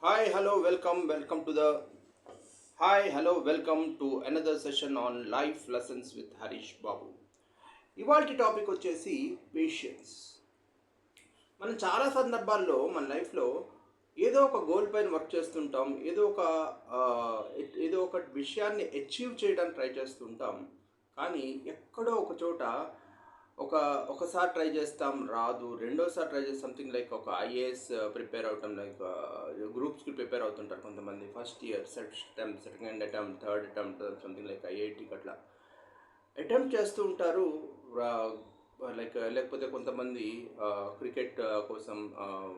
Hi, hello, welcome to the welcome to another session on life lessons with Harish Babu. ఇవాల్టి topic వచ్చేసి patience. మనం చాలా సందర్భాల్లో మన లైఫ్లో ఏదో ఒక గోల్ పైన వర్క్ చేస్తుంటాం, ఆ, ఏదో ఒక విషయాన్ని అచీవ్ చేయడానికి ట్రై చేస్తుంటాం. కానీ ఎక్కడో ఒక చోట ఒక ఒకసారి ట్రై చేస్తాం రాదు, రెండోసారి ట్రై చేసి సంథింగ్ లైక్ ఒక ఐఏఎస్ ప్రిపేర్ అవటం, లైక్ గ్రూప్స్కి ప్రిపేర్ అవుతుంటారు కొంతమంది. First year attempt, second attempt, third attempt, something like ఐఐటికి అట్లా అటెంప్ట్ చేస్తూ ఉంటారు. లేకపోతే కొంతమంది క్రికెట్ కోసం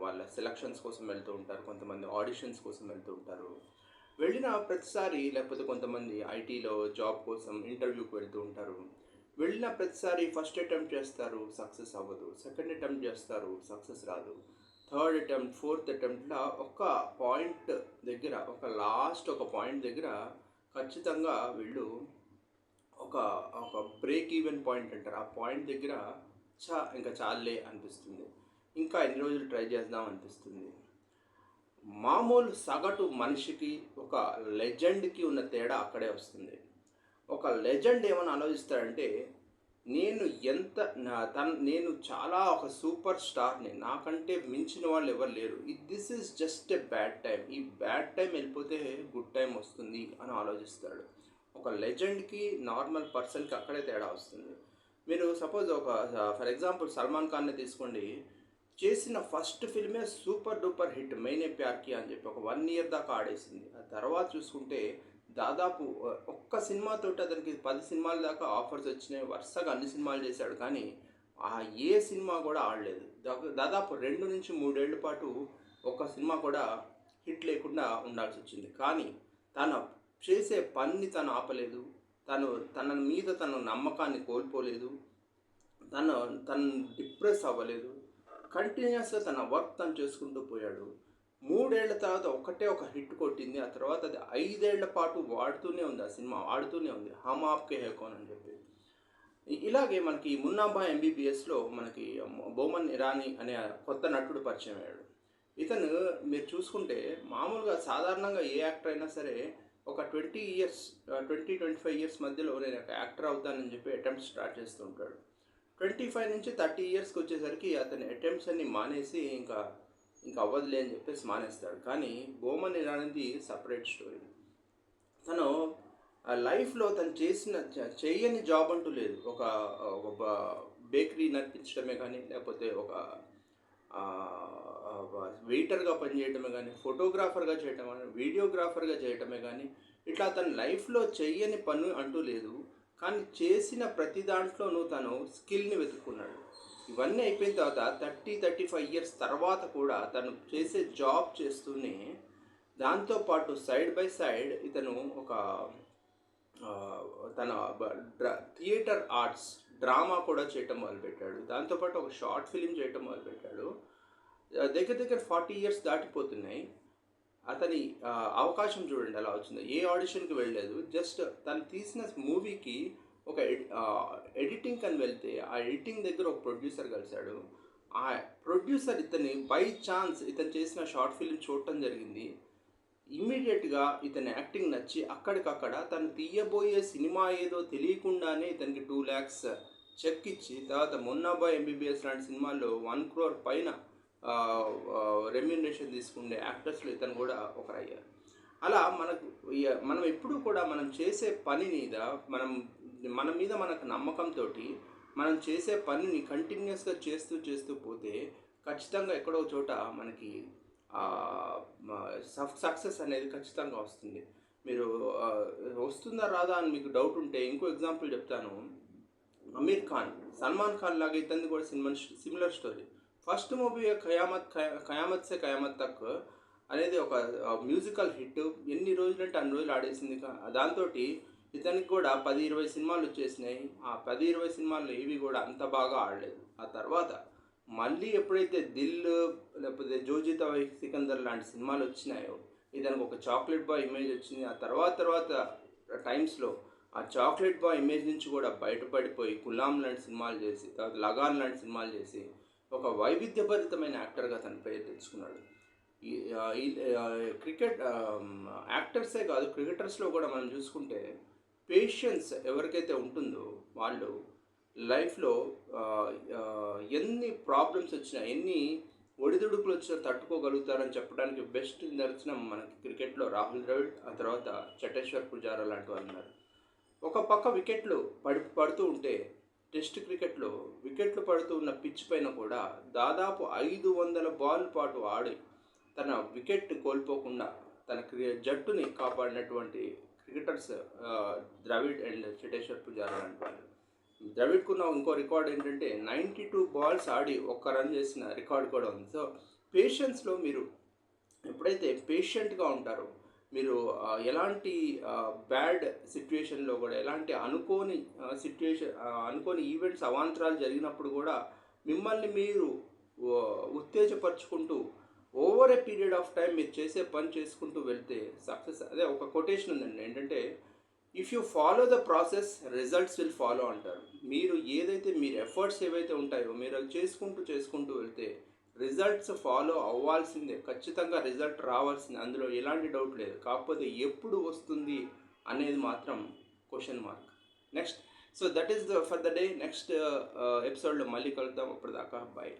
వాళ్ళ సెలక్షన్స్ కోసం వెళ్తూ ఉంటారు, కొంతమంది ఆడిషన్స్ కోసం వెళ్తూ ఉంటారు. వెళ్ళిన ప్రతిసారి, లేకపోతే కొంతమంది ఐటీలో జాబ్ కోసం ఇంటర్వ్యూకి వెళ్తూ ఉంటారు. వెళ్ళిన ప్రతిసారి ఫస్ట్ అటెంప్ట్ చేస్తారు, సక్సెస్ అవ్వదు. సెకండ్ అటెంప్ట్ చేస్తారు, సక్సెస్ రాదు. థర్డ్ అటెంప్ట్, ఫోర్త్ అటెంప్ట్లా ఒక పాయింట్ దగ్గర, ఒక పాయింట్ దగ్గర ఖచ్చితంగా వీళ్ళు ఒక ఒక బ్రేక్ ఈవెన్ పాయింట్ అంటారు. ఆ పాయింట్ దగ్గర ఇంకా చాలే అనిపిస్తుంది, ఇంకా ఎన్ని రోజులు ట్రై చేద్దాం అనిపిస్తుంది. మామూలు సగటు మనిషికి ఒక లెజెండ్కి ఉన్న తేడా అక్కడే వస్తుంది. ఒక లెజెండ్ ఏమని ఆలోచిస్తాడంటే, నేను ఎంత నేను చాలా ఒక సూపర్ స్టార్ని, నాకంటే మించిన వాళ్ళు ఎవరు లేరు, this is just a bad time, ఈ బ్యాడ్ టైం వెళ్ళిపోతే గుడ్ టైం వస్తుంది అని ఆలోచిస్తాడు. ఒక లెజెండ్కి నార్మల్ పర్సన్కి అక్కడే తేడా వస్తుంది. మీరు సపోజ్ ఫర్ ఎగ్జాంపుల్ సల్మాన్ ఖాన్ని తీసుకోండి. చేసిన ఫస్ట్ ఫిల్మే సూపర్ డూపర్ హిట్, మైనే ప్యార్ కియా అని చెప్పి ఒక 1 year దాకా ఆడేసింది. ఆ తర్వాత చూసుకుంటే దాదాపు ఒక్క సినిమాతోటి అతనికి 10 సినిమాల దాకా ఆఫర్స్ వచ్చినాయి, వరుసగా అన్ని సినిమాలు చేశాడు. కానీ ఆ ఏ సినిమా కూడా ఆడలేదు. దాదాపు 2 నుంచి 3 ఏళ్ల పాటు ఒక్క సినిమా కూడా హిట్ లేకుండా ఉండాల్సి వచ్చింది. కానీ తను చేసే పనిని తను ఆపలేదు, తన మీద తన నమ్మకాన్ని కోల్పోలేదు, తను తను డిప్రెస్ అవ్వలేదు. కంటిన్యూస్గా తన వర్క్ తను చేసుకుంటూ పోయాడు. 3 ఏళ్ల తర్వాత ఒక హిట్ కొట్టింది. ఆ తర్వాత అది 5 ఏళ్ల పాటు వాడుతూనే ఉంది, ఆ సినిమా ఆడుతూనే ఉంది, హమ్ ఆప్కే హై కౌన్ అని చెప్పి. ఇలాగే మనకి మున్నాబా ఎంబీబీఎస్లో మనకి బోమన్ ఇరానీ అనే కొత్త నటుడు పరిచయం అయ్యాడు. ఇతను మీరు చూసుకుంటే మామూలుగా సాధారణంగా ఏ యాక్టర్ అయినా సరే ఒక 20 years, 20-25 years మధ్యలో నేను ఒక యాక్టర్ అవుతానని చెప్పి అటెంప్ట్ స్టార్ట్ చేస్తూ ఉంటాడు. 25 నుంచి 30 yearsకి వచ్చేసరికి అతని అటెంప్ట్స్ అన్ని మానేసి ఇంకా అవ్వదులే అని చెప్పేసి మానేస్తాడు. కానీ బోమన్ ఇరానీది సపరేట్ స్టోరీ. తను లైఫ్లో తను చేయని జాబ్ అంటూ లేదు. ఒక బేకరీ నడిపించడమే కానీ, లేకపోతే ఒక వెయిటర్గా పనిచేయటమే కానీ, ఫోటోగ్రాఫర్గా చేయటం కానీ, వీడియోగ్రాఫర్గా చేయటమే కానీ, ఇట్లా తన లైఫ్లో చెయ్యని పని అంటూ లేదు. కానీ చేసిన ప్రతి దాంట్లోనూ తను స్కిల్ని వెతుక్కున్నాడు. ఇవన్నీ అయిపోయిన తర్వాత 30-35 years తర్వాత కూడా తను చేసే జాబ్ చేస్తూనే దాంతోపాటు సైడ్ బై సైడ్ ఇతను ఒక తన థియేటర్ ఆర్ట్స్, డ్రామా కూడా చేయటం మొదలుపెట్టాడు. దాంతోపాటు ఒక షార్ట్ ఫిలిం చేయటం మొదలుపెట్టాడు. దగ్గర దగ్గర 40 years దాటిపోతున్నాయి. అతని అవకాశం చూడండి ఎలా వచ్చిందో. ఏ ఆడిషన్కి వెళ్ళలేదు, జస్ట్ తను తీసిన మూవీకి ఒక ఎడిటింగ్ అని వెళ్తే ఆ ఎడిటింగ్ దగ్గర ఒక ప్రొడ్యూసర్ కలిశాడు. ఆ ప్రొడ్యూసర్ ఇతన్ని బై ఛాన్స్ ఇతను చేసిన షార్ట్ ఫిలిం చూడటం జరిగింది. ఇమ్మీడియట్గా ఇతని యాక్టింగ్ నచ్చి అక్కడికక్కడ తను తీయబోయే సినిమా ఏదో తెలియకుండానే ఇతనికి 2 lakhs చెక్ ఇచ్చి, తర్వాత మొన్నాబా ఎంబీబీఎస్ లాంటి సినిమాల్లో 1 crore పైన రెమ్యూనరేషన్ తీసుకునే యాక్టర్స్లో ఇతను కూడా ఒకరయ్యారు. అలా మనం ఎప్పుడూ కూడా మనం చేసే పని మీద మన మీద మనకు నమ్మకంతో మనం చేసే పనిని కంటిన్యూస్గా చేస్తూ పోతే ఖచ్చితంగా ఎక్కడో చోట మనకి సక్సెస్ అనేది ఖచ్చితంగా వస్తుంది. మీరు వస్తుందా రాదా అని మీకు డౌట్ ఉంటే ఇంకో ఎగ్జాంపుల్ చెప్తాను. అమీర్ ఖాన్, సల్మాన్ ఖాన్ లాగా ఇతన్ని కూడా సిమిలర్ స్టోరీ. ఫస్ట్ మూవీ ఖయామత్ సే ఖయామత్ తక్ అనేది ఒక మ్యూజికల్ హిట్. ఎన్ని రోజులంటే అన్ని రోజులు ఆడేసింది. దాంతో ఇతనికి కూడా 10-20 సినిమాలు వచ్చేసినాయి. ఆ 10-20 సినిమాల్లో ఏవి కూడా అంత బాగా ఆడలేదు. ఆ తర్వాత మళ్ళీ ఎప్పుడైతే దిల్, లేకపోతే జోజితా సికందర్ లాంటి సినిమాలు వచ్చినాయో ఇతనికి ఒక చాక్లెట్ బాయ్ ఇమేజ్ వచ్చింది. ఆ తర్వాత టైమ్స్లో ఆ చాక్లెట్ బాయ్ ఇమేజ్ నుంచి కూడా బయటపడిపోయి గులాం లాంటి సినిమాలు చేసి, తర్వాత లగాన్ లాంటి సినిమాలు చేసి ఒక వైవిధ్యభరితమైన యాక్టర్గా తన పేరు తెచ్చుకున్నాడు. ఈ ఈ క్రికెట్ యాక్టర్సే కాదు, క్రికెటర్స్లో కూడా మనం చూసుకుంటే పేషెన్స్ ఎవరికైతే ఉంటుందో వాళ్ళు లైఫ్లో ఎన్ని ప్రాబ్లమ్స్ వచ్చినా, ఎన్ని ఒడిదుడుకులు వచ్చినా తట్టుకోగలుగుతారని చెప్పడానికి బెస్ట్ నిదర్శనం మనకి క్రికెట్లో రాహుల్ ద్రవిడ్, ఆ తర్వాత చటేశ్వర్ పుజారా లాంటి వాళ్ళు ఉన్నారు. ఒక పక్క వికెట్లు పడుతూ ఉంటే, టెస్ట్ క్రికెట్లో వికెట్లు పడుతూ ఉన్న పిచ్ పైన కూడా దాదాపు 500 బాల్ పాటు ఆడి తన వికెట్ కోల్పోకుండా తన జట్టుని కాపాడినటువంటి క్రికెటర్స్ ద్రవిడ్ అండ్ చటేశ్వర్ పుజారా లాంటి వాళ్ళు. ద్రవిడ్కున్న ఇంకో రికార్డ్ ఏంటంటే 92 బాల్స్ ఆడి ఒక్క రన్ చేసిన రికార్డ్ కూడా ఉంది. సో పేషెన్స్లో మీరు ఎప్పుడైతే పేషెంట్గా ఉంటారో, మీరు ఎలాంటి బ్యాడ్ సిచ్యువేషన్లో కూడా, ఎలాంటి అనుకోని అనుకోని ఈవెంట్స్ అవాంతరాలు జరిగినప్పుడు కూడా మిమ్మల్ని మీరు ఉత్తేజపరుచుకుంటూ over a period of time మీరు చేసే పని చేసుకుంటూ వెళ్తే సక్సెస్. అదే ఒక కొటేషన్ ఉందండి, ఏంటంటే if you follow the process results will follow అంటారు. మీరు ఏదైతే మీరు ఎఫర్ట్స్ ఏవైతే ఉంటాయో మీరు అవి చేసుకుంటూ వెళ్తే రిజల్ట్స్ ఫాలో అవ్వాల్సిందే, ఖచ్చితంగా రిజల్ట్ రావాల్సిందే, అందులో ఎలాంటి డౌట్ లేదు. కాకపోతే ఎప్పుడు వస్తుంది అనేది మాత్రం question mark. Next, so that is for the day. Next ఎపిసోడ్లో మళ్ళీ కలుద్దాం. అప్పటిదాకా బాయ్.